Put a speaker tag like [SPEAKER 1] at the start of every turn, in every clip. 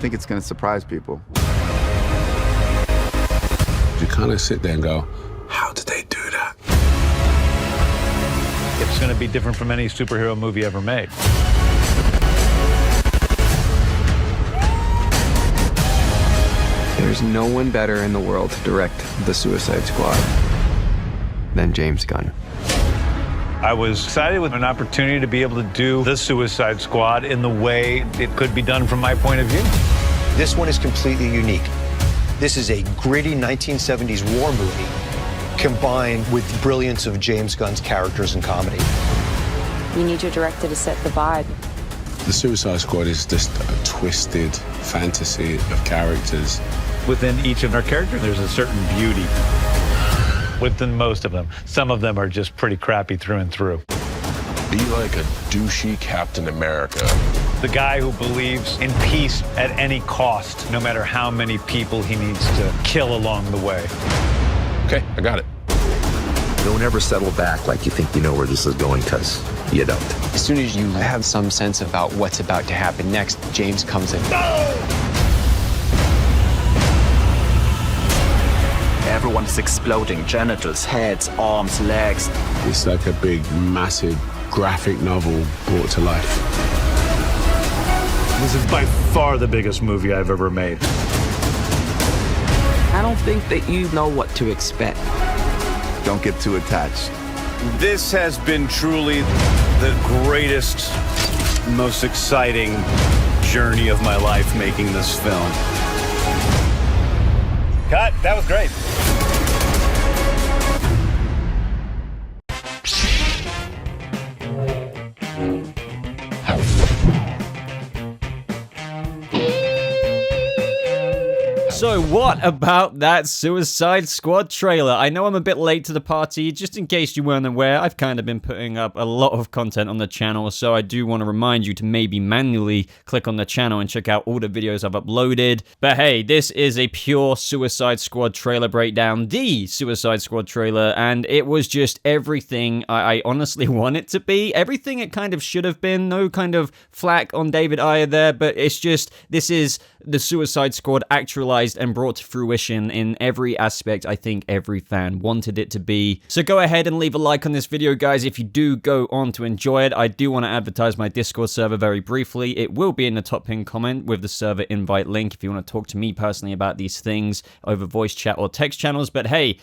[SPEAKER 1] think it's going to surprise people.
[SPEAKER 2] You kind of sit there and go, how did they do that?
[SPEAKER 3] It's going to be different from any superhero movie ever made.
[SPEAKER 4] There's no one better in the world to direct the Suicide Squad than James Gunn.
[SPEAKER 3] I was excited with an opportunity to be able to do the Suicide Squad in the way it could be done from my point of view.
[SPEAKER 5] This one is completely unique. This is a gritty 1970s war movie combined with the brilliance of James Gunn's characters and comedy.
[SPEAKER 6] You need your director to set the vibe.
[SPEAKER 2] The Suicide Squad is just a twisted fantasy of characters.
[SPEAKER 3] Within each of our characters, there's a certain beauty. Within most of them. Some of them are just pretty crappy through and through.
[SPEAKER 7] Be like a douchey Captain America.
[SPEAKER 3] The guy who believes in peace at any cost, no matter how many people he needs to kill along the way.
[SPEAKER 7] Okay, I got it.
[SPEAKER 8] Don't ever settle back like you think you know where this is going, because you don't.
[SPEAKER 4] As soon as you have some sense about what's about to happen next, James comes in.
[SPEAKER 8] Everyone's exploding. Genitals, heads, arms, legs.
[SPEAKER 2] It's like a big, massive graphic novel brought to life.
[SPEAKER 3] This is by far the biggest movie I've ever made.
[SPEAKER 4] I don't think that you know what to expect.
[SPEAKER 1] Don't get too attached.
[SPEAKER 9] This has been truly the greatest, most exciting journey of my life making this film.
[SPEAKER 3] Cut. That was great.
[SPEAKER 10] So what about that Suicide Squad trailer? I know I'm a bit late to the party. Just in case you weren't aware, I've kind of been putting up a lot of content on the channel, so I do want to remind you to maybe manually click on the channel and check out all the videos I've uploaded. But hey, this is a pure Suicide Squad trailer breakdown, the Suicide Squad trailer, and it was just everything I honestly want it to be. Everything it kind of should have been. No kind of flack on David Ayer there, but it's just, this is the Suicide Squad actualized and brought to fruition in every aspect I think every fan wanted it to be. So go ahead and leave a like on this video, guys, if you do go on to enjoy it. I do want to advertise my Discord server very briefly. It will be in the top pinned comment with the server invite link if you want to talk to me personally about these things over voice chat or text channels. But hey,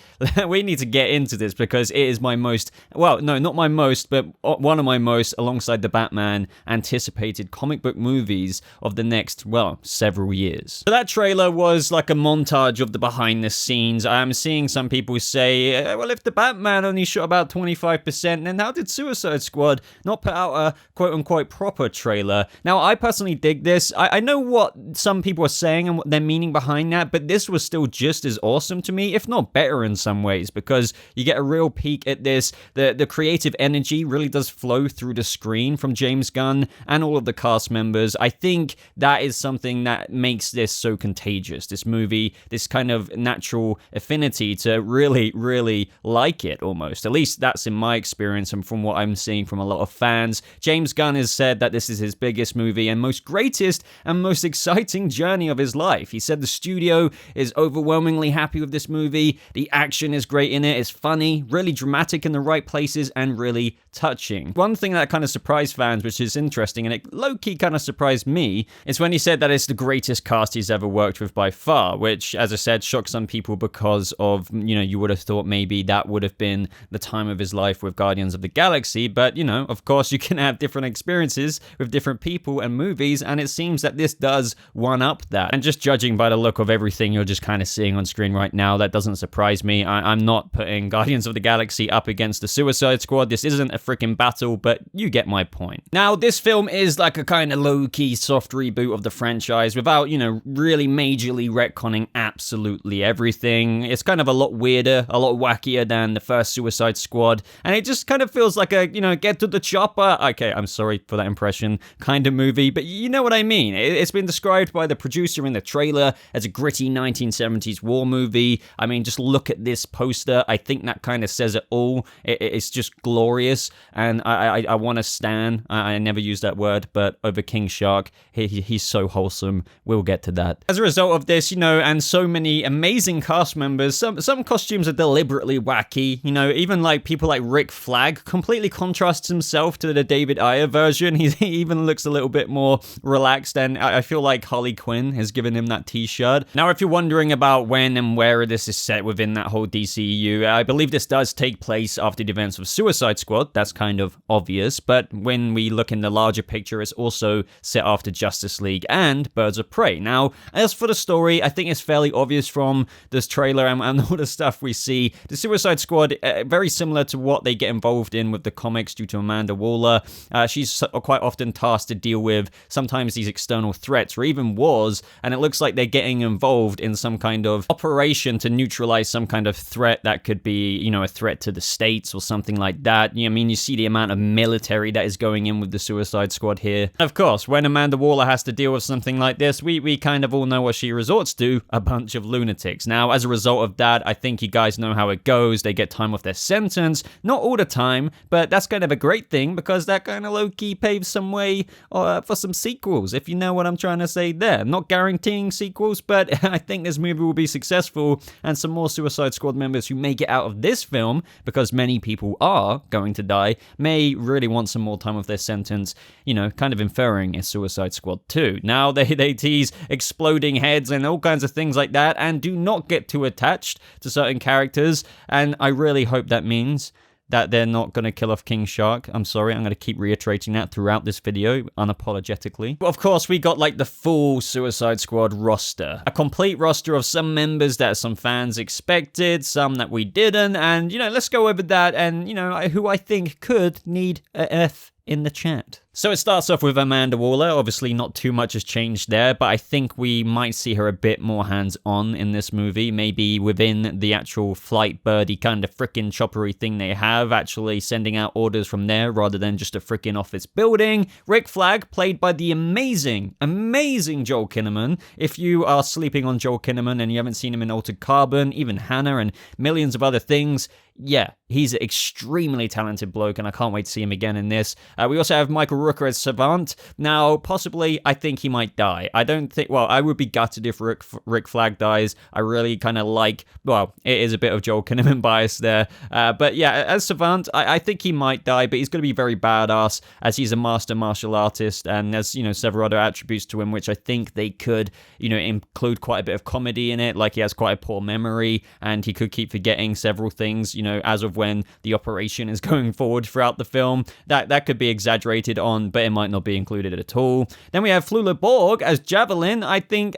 [SPEAKER 10] we need to get into this because it is my most, well, no, not my most, but one of my most, alongside the Batman, anticipated comic book movies of the next, well, several years. So that trailer was like a montage of the behind the scenes. I'm seeing some people say, well, if the Batman only shot about 25%, then how did Suicide Squad not put out a quote-unquote proper trailer? Now, I personally dig this. I know what some people are saying and what their meaning behind that, but this was still just as awesome to me, if not better in some ways, because you get a real peek at this. The creative energy really does flow through the screen from James Gunn and all of the cast members. I think that is something that makes this so contagious, this movie, this kind of natural affinity to really, really like it almost. At least that's in my experience and from what I'm seeing from a lot of fans. James Gunn has said that this is his biggest movie and most greatest and most exciting journey of his life. He said the studio is overwhelmingly happy with this movie. The action is great in it. It's funny, really dramatic in the right places, and really touching. One thing that kind of surprised fans, which is interesting, and it low-key kind of surprised me, is when he said that it's the greatest cast he's ever worked with by far, which, as I said, shocked some people because of, you know, you would have thought maybe that would have been the time of his life with Guardians of the Galaxy, but, you know, of course you can have different experiences with different people and movies, and it seems that this does one-up that. And just judging by the look of everything you're just kind of seeing on screen right now, that doesn't surprise me. I'm not putting Guardians of the Galaxy up against the Suicide Squad. This isn't a freaking battle, but you get my point. Now, this film is like a kind of low-key soft reboot of the franchise without, you know, really majorly retconning absolutely everything. It's kind of a lot weirder, a lot wackier than the first Suicide Squad, and it just kind of feels like a, get to the chopper. Okay, I'm sorry for that impression, kind of movie, but you know what I mean. It's been described by the producer in the trailer as a gritty 1970s war movie. I mean, just look at this poster. I think that kind of says it all. It's just glorious, and I want to stan. I never use that word, but over King Shark, he's so wholesome. We'll get to that. As a result of this, and so many amazing cast members, some costumes are deliberately wacky. Even like people like Rick Flag completely contrasts himself to the David Ayer version. He even looks a little bit more relaxed, and I feel like Harley Quinn has given him that t-shirt. Now, if you're wondering about when and where this is set within that whole DCEU, I believe this does take place after the events of Suicide Squad. That's kind of obvious, but when we look in the larger picture, it's also set after Justice League and Birds of Prey. Now, as for the story, I think it's fairly obvious from this trailer and all the stuff we see. The Suicide Squad, very similar to what they get involved in with the comics due to Amanda Waller. She's quite often tasked to deal with sometimes these external threats, or even wars, and it looks like they're getting involved in some kind of operation to neutralize some kind of threat that could be, a threat to the states or something like that. I mean, you see the amount of military that is going in with the Suicide Squad here. Of course, when Amanda Waller has to deal with something like this, we kind of all know what she resorts to: a bunch of lunatics. Now, as a result of that, I think you guys know how it goes. They get time off their sentence, not all the time, but that's kind of a great thing because that kind of low-key paves some way for some sequels, if you know what I'm trying to say there. I'm not guaranteeing sequels, but I think this movie will be successful, and some more Suicide Squad members who make it out of this film, because many people are going to die, may really want some more time of their sentence, kind of inferring a Suicide Squad 2. Now, they tease exploding heads and all kinds of things like that, and do not get too attached to certain characters, and I really hope that means that they're not going to kill off King Shark. I'm sorry, I'm going to keep reiterating that throughout this video, unapologetically. But of course, we got like the full Suicide Squad roster. A complete roster of some members that some fans expected, some that we didn't, and, let's go over that and, who I think could need a F in the chat. So it starts off with Amanda Waller. Obviously, not too much has changed there, but I think we might see her a bit more hands-on in this movie, maybe within the actual flight birdie kind of frickin' choppery thing they have, actually sending out orders from there rather than just a frickin' office building. Rick Flag, played by the amazing Joel Kinnaman. If you are sleeping on Joel Kinnaman and you haven't seen him in Altered Carbon, even Hannah, and millions of other things, yeah, he's an extremely talented bloke, and I can't wait to see him again in this. We also have Michael Rooker as Savant. Now, possibly, I think he might die. I would be gutted if Rick Flag dies. I really kind of like, it is a bit of Joel Kinnaman bias there. But yeah, as Savant, I think he might die, but he's going to be very badass, as he's a master martial artist, and there's, several other attributes to him, which I think they could, include quite a bit of comedy in it, like he has quite a poor memory, and he could keep forgetting several things, as of when the operation is going forward throughout the film. That could be exaggerated on, but it might not be included at all. Then we have Flula Borg as Javelin. I think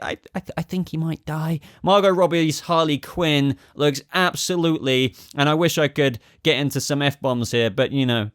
[SPEAKER 10] he might die. Margot Robbie's Harley Quinn looks absolutely, and I wish I could get into some F-bombs here, but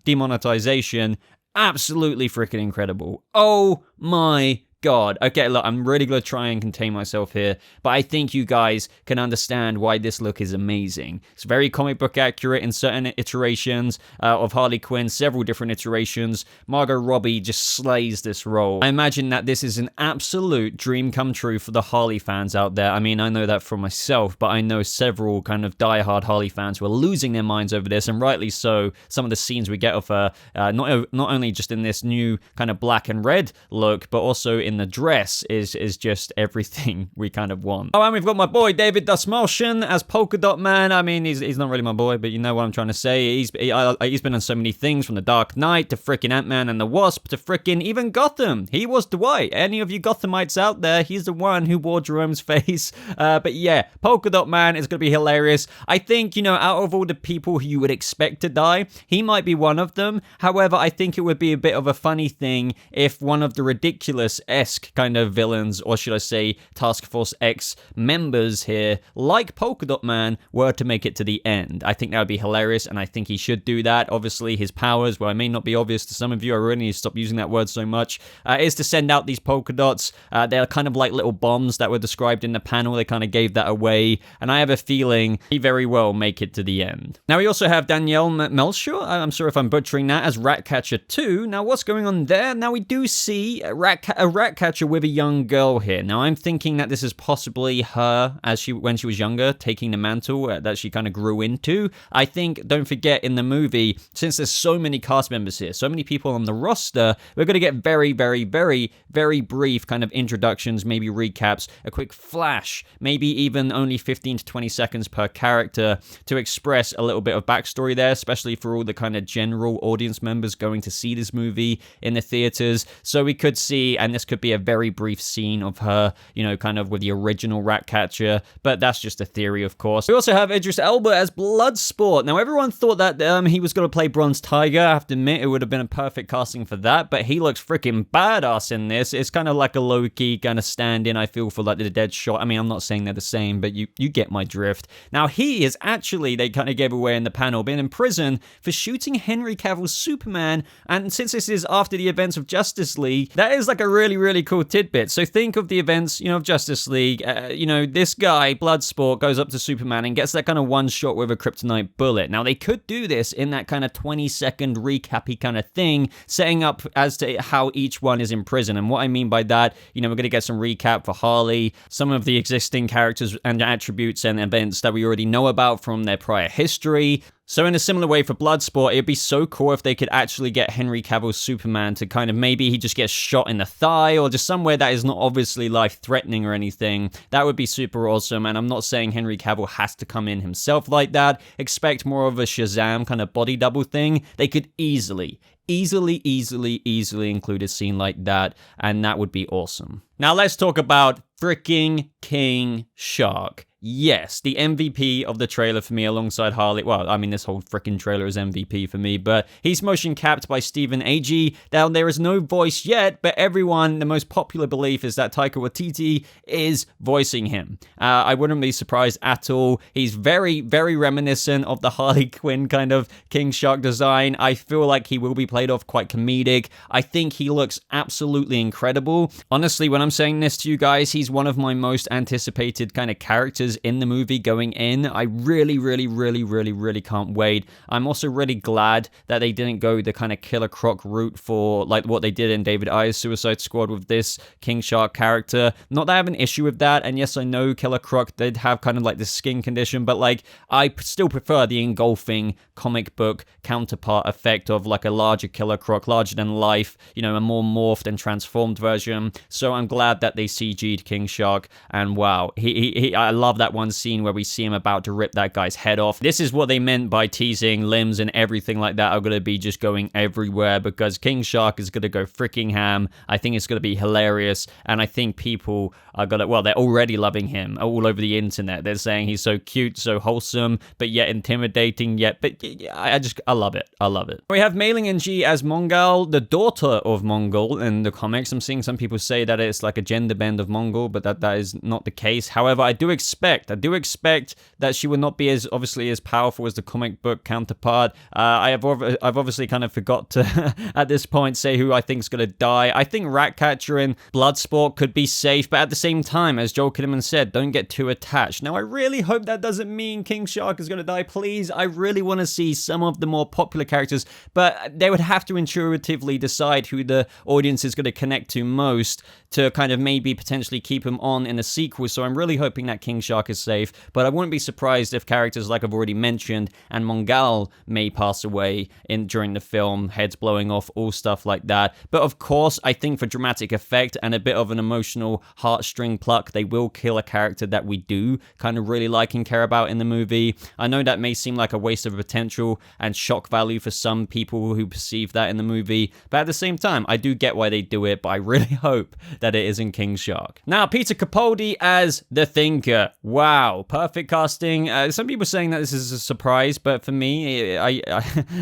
[SPEAKER 10] demonetization, absolutely freaking incredible. Oh my God. Okay, look, I'm really going to try and contain myself here, but I think you guys can understand why this look is amazing. It's very comic book accurate in certain iterations of Harley Quinn, several different iterations. Margot Robbie just slays this role. I imagine that this is an absolute dream come true for the Harley fans out there. I mean, I know that for myself, but I know several kind of diehard Harley fans who are losing their minds over this, and rightly so. Some of the scenes we get of her, not only just in this new kind of black and red look, but also in the dress is just everything we kind of want. Oh, and we've got my boy David Dastmalchian as Polka Dot Man. I mean, he's not really my boy, but you know what I'm trying to say. He's been on so many things, from The Dark Knight to frickin' Ant-Man and the Wasp to frickin' even Gotham. He was Dwight. Any of you Gothamites out there, he's the one who wore Jerome's face. But yeah, Polka Dot Man is going to be hilarious. I think, out of all the people who you would expect to die, he might be one of them. However, I think it would be a bit of a funny thing if one of the ridiculous Force-esque kind of villains, or should I say Task Force X members here, like Polka Dot Man, were to make it to the end. I think that would be hilarious, and I think he should do that. Obviously, his powers, well, it may not be obvious to some of you, I really need to stop using that word so much, is to send out these polka dots. They're kind of like little bombs that were described in the panel. They kind of gave that away, and I have a feeling he very well make it to the end. Now, we also have Danielle Meltzer, I'm sorry if I'm butchering that, as Ratcatcher 2. Now, what's going on there? Now, we do see a Ratcatcher with a young girl here. Now, I'm thinking that this is possibly her when she was younger, taking the mantle that she kind of grew into. I think, don't forget, in the movie, since there's so many cast members here, so many people on the roster, we're going to get very, very, very, very brief kind of introductions, maybe recaps, a quick flash, maybe even only 15 to 20 seconds per character to express a little bit of backstory there, especially for all the kind of general audience members going to see this movie in the theaters. So we could see, and this could be a very brief scene of her, you know, kind of with the original Ratcatcher, but that's just a theory, of course. We also have Idris Elba as Bloodsport. Now, everyone thought that he was going to play Bronze Tiger. I have to admit, it would have been a perfect casting for that, but he looks freaking badass in this. It's kind of like a Lowkey kind of stand-in, I feel, for like the Deadshot. I mean, I'm not saying they're the same, but you get my drift. Now, he is actually, they kind of gave away in the panel, been in prison for shooting Henry Cavill's Superman, and since this is after the events of Justice League, that is like a really, really cool tidbit. So think of the events, you know, of Justice League. This guy, Bloodsport, goes up to Superman and gets that kind of one shot with a kryptonite bullet. Now, they could do this in that kind of 20-second recappy kind of thing, setting up as to how each one is in prison. And what I mean by that, you know, we're going to get some recap for Harley, some of the existing characters and attributes and events that we already know about from their prior history. So in a similar way for Bloodsport, it'd be so cool if they could actually get Henry Cavill's Superman to kind of, maybe he just gets shot in the thigh or just somewhere that is not obviously life-threatening or anything. That would be super awesome, and I'm not saying Henry Cavill has to come in himself like that. Expect more of a Shazam kind of body double thing. They could easily include a scene like that, and that would be awesome. Now let's talk about freaking King Shark. Yes, the MVP of the trailer for me alongside Harley. Well, I mean, this whole freaking trailer is MVP for me, but he's motion capped by Stephen Agee. Now, there is no voice yet, but everyone, the most popular belief is that Taika Waititi is voicing him. I wouldn't be surprised at all. He's very, very reminiscent of the Harley Quinn kind of King Shark design. I feel like he will be played off quite comedic. I think he looks absolutely incredible. Honestly, when I'm saying this to you guys, he's one of my most anticipated kind of characters in the movie going in. I really can't wait. I'm also really glad that they didn't go the kind of Killer Croc route for like what they did in David Ayer's Suicide Squad with this King Shark character. Not that I have an issue with that, and yes, I know Killer Croc did have kind of like this skin condition, but like I still prefer the engulfing comic book counterpart effect of like a larger Killer Croc, larger than life, you know, a more morphed and transformed version. So I'm glad that they CG'd King Shark, and wow, I love that one scene where we see him about to rip that guy's head off. This is what they meant by teasing limbs and everything like that are going to be just going everywhere, because King Shark is going to go freaking ham. I think it's going to be hilarious, and I think people are going to, well, they're already loving him all over the internet. They're saying he's so cute, so wholesome, but yet intimidating, but I love it. I love it. We have Mei Ling-Ng as Mongal, the daughter of Mongal in the comics. I'm seeing some people say that it's like a gender bend of Mongal, but that is not the case. However, I do expect that she will not be as obviously as powerful as the comic book counterpart. I've obviously kind of forgot to at this point say who I think is going to die. I think Ratcatcher and Bloodsport could be safe, but at the same time, as Joel Kinnaman said, don't get too attached. Now, I really hope that doesn't mean King Shark is going to die. Please, I really want to see some of the more popular characters, but they would have to intuitively decide who the audience is going to connect to most to kind of maybe potentially keep him on in a sequel. So I'm really hoping that King Shark is safe, but I wouldn't be surprised if characters like I've already mentioned and Mongal may pass away during the film, heads blowing off, all stuff like that. But of course, I think for dramatic effect and a bit of an emotional heartstring pluck, they will kill a character that we do kind of really like and care about in the movie. I know that may seem like a waste of potential and shock value for some people who perceive that in the movie, but at the same time, I do get why they do it, but I really hope that it isn't King Shark. Now, Peter Capaldi as the Thinker. Wow, perfect casting. Some people saying that this is a surprise, but for me, I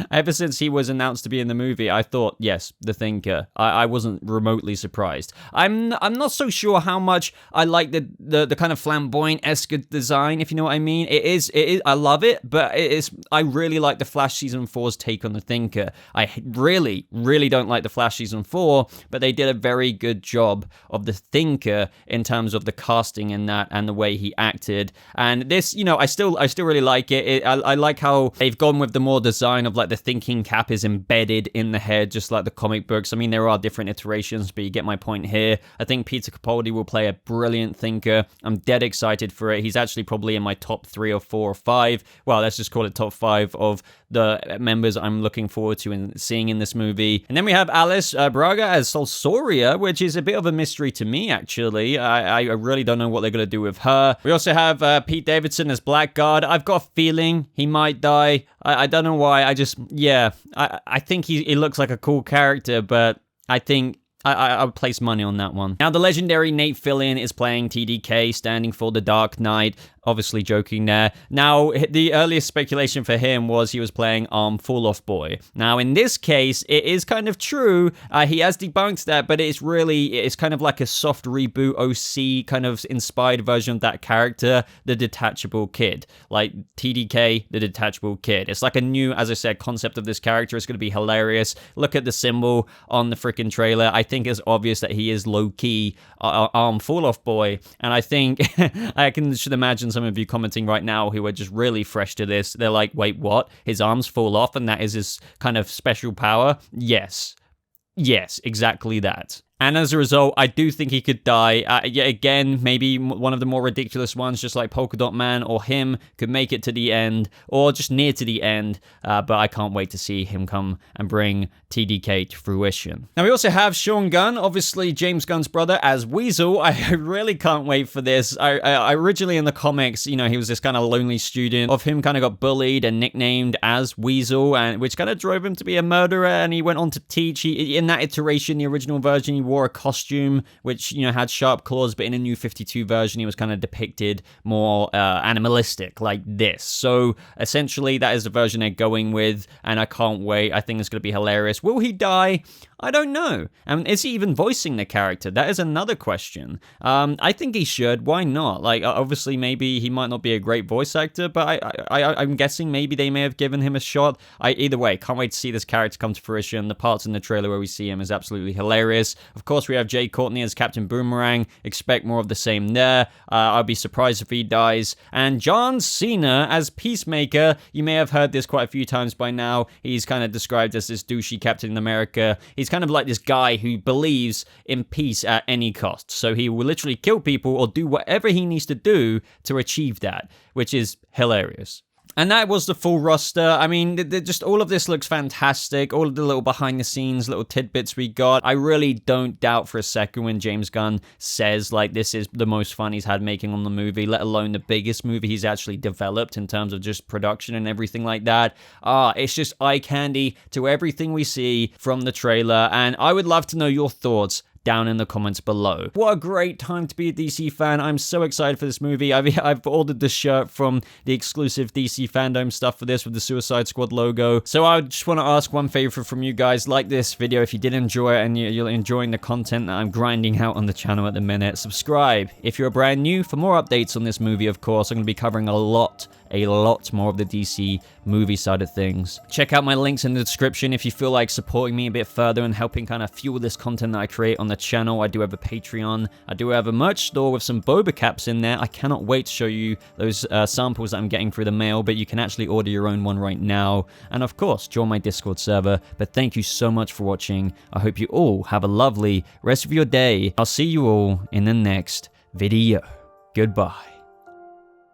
[SPEAKER 10] ever since he was announced to be in the movie, I thought, yes, the Thinker. I wasn't remotely surprised. I'm not so sure how much I like the kind of flamboyant-esque design, if you know what I mean. It is. I love it, but I really like the Flash Season 4's take on the Thinker. I really, really don't like the Flash Season 4, but they did a very good job of the Thinker in terms of the casting in that and the way he acted. And this, I still really like it. I like how they've gone with the more design of like the thinking cap is embedded in the head, just like the comic books. I mean, there are different iterations, but you get my point here. I think Peter Capaldi will play a brilliant Thinker. I'm dead excited for it. He's actually probably in my top 3 or 4 or 5. Well, let's just call it top 5 of the members I'm looking forward to and seeing in this movie. And then we have Alice Braga as Solsoria, which is a bit of a mystery to me, actually. I really don't know what they're going to do with her. We also have Pete Davidson as Blackguard. I've got a feeling he might die. I don't know why. I think he looks like a cool character, but I think I would place money on that one. Now, the legendary Nate Fillion is playing TDK, standing for the Dark Knight. Obviously joking there. Now, the earliest speculation for him was he was playing Fall-Off Boy. Now, in this case, it is kind of true. He has debunked that, but it's kind of like a soft reboot OC kind of inspired version of that character, the Detachable Kid. Like TDK, the Detachable Kid. It's like a new, as I said, concept of this character. It's going to be hilarious. Look at the symbol on the freaking trailer. I think it's obvious that he is low-key Fall-Off Boy. And I think I should imagine some of you commenting right now who are just really fresh to this. They're like, wait, what? His arms fall off and that is his kind of special power? Yes, exactly that. And as a result, I do think he could die. Yet again, maybe one of the more ridiculous ones, just like Polka Dot Man or him, could make it to the end, or just near to the end. But I can't wait to see him come and bring TDK to fruition. Now, we also have Sean Gunn, obviously James Gunn's brother, as Weasel. I really can't wait for this. I originally in the comics, he was this kind of lonely student. Of him kind of got bullied and nicknamed as Weasel, and which kind of drove him to be a murderer, and he went on to teach. In that iteration, the original version, he wore a costume which had sharp claws, but in a new 52 version he was kind of depicted more animalistic like this. So essentially that is the version they're going with, and I can't wait. I think it's going to be hilarious. Will he die? I don't know. Is he even voicing the character? That is another question. I think he should. Why not? Like, obviously, maybe he might not be a great voice actor, but I'm guessing maybe they may have given him a shot. Either way, can't wait to see this character come to fruition. The parts in the trailer where we see him is absolutely hilarious. Of course, we have Jay Courtney as Captain Boomerang. Expect more of the same there. I'll be surprised if he dies. And John Cena as Peacemaker. You may have heard this quite a few times by now. He's kind of described as this douchey Captain America. He's kind of like this guy who believes in peace at any cost. So he will literally kill people or do whatever he needs to do to achieve that, which is hilarious. And that was the full roster. I mean, just all of this looks fantastic. All of the little behind the scenes, little tidbits we got. I really don't doubt for a second when James Gunn says, like, this is the most fun he's had making on the movie, let alone the biggest movie he's actually developed in terms of just production and everything like that. It's just eye candy to everything we see from the trailer. And I would love to know your thoughts down in the comments below. What a great time to be a DC fan. I'm so excited for this movie. I've ordered the shirt from the exclusive DC Fandome stuff for this with the Suicide Squad logo. So I just want to ask one favor from you guys. Like this video if you did enjoy it and you're enjoying the content that I'm grinding out on the channel at the minute. Subscribe if you're brand new for more updates on this movie, of course. I'm going to be covering a lot more of the DC movie side of things. Check out my links in the description if you feel like supporting me a bit further and helping kind of fuel this content that I create on the channel. I do have a Patreon. I do have a merch store with some boba caps in there. I cannot wait to show you those samples that I'm getting through the mail, but you can actually order your own one right now. And of course, join my Discord server. But thank you so much for watching. I hope you all have a lovely rest of your day. I'll see you all in the next video. Goodbye.